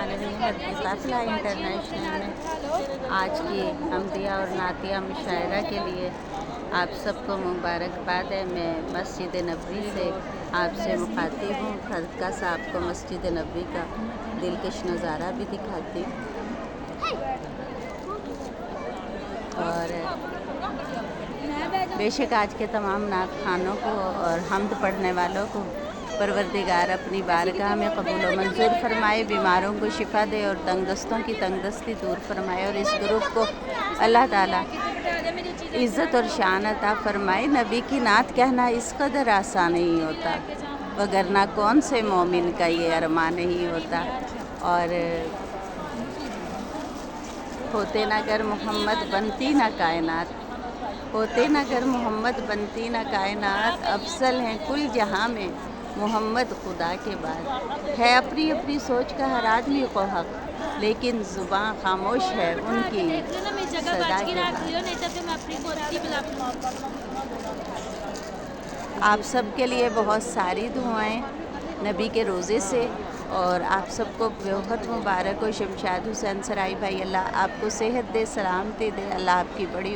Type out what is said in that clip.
बिस्मिल्लाहिर्रहमानिर्रहीम। काफ़िला इंटरनेशनल में आज की हमदिया और नातिया मुशायरा के लिए आप सबको मुबारकबाद है। मैं मस्जिद नबवी से आपसे मुखातिब हूँ। हल्का सा आपको मस्जिद नबवी का दिलकश नज़ारा भी दिखाती हूँ। और बेशक आज के तमाम नात खानों को और हम्द पढ़ने वालों को परवरदिगार अपनी बारगाह में कबूल व मंजूर फरमाए, बीमारों को शिफा दे और तंगदस्तों की तंगदस्ती दूर फरमाए और इस ग्रुप को अल्लाह ताला इज़्ज़त और शान अता फरमाए। नबी की नात कहना इस कदर आसान नहीं होता, वगरना कौन से मोमिन का ये अरमान नहीं होता। और होते ना गर मोहम्मद बनती ना कायनात, होते ना गर मोहम्मद बनती ना कायनात, अफसल हैं कुल जहाँ में मोहम्मद खुदा के बाद। है अपनी अपनी सोच का हर आदमी को हक, लेकिन ज़ुबान खामोश है उनकी सदा के बाद। आप सब के लिए बहुत सारी दुआएं नबी के रोज़े से, और आप सबको बहुत मुबारक हो। शमशाद हुसैन सराई भाई, अल्लाह आपको सेहत दे, सलामती दे, अल्लाह आपकी बड़ी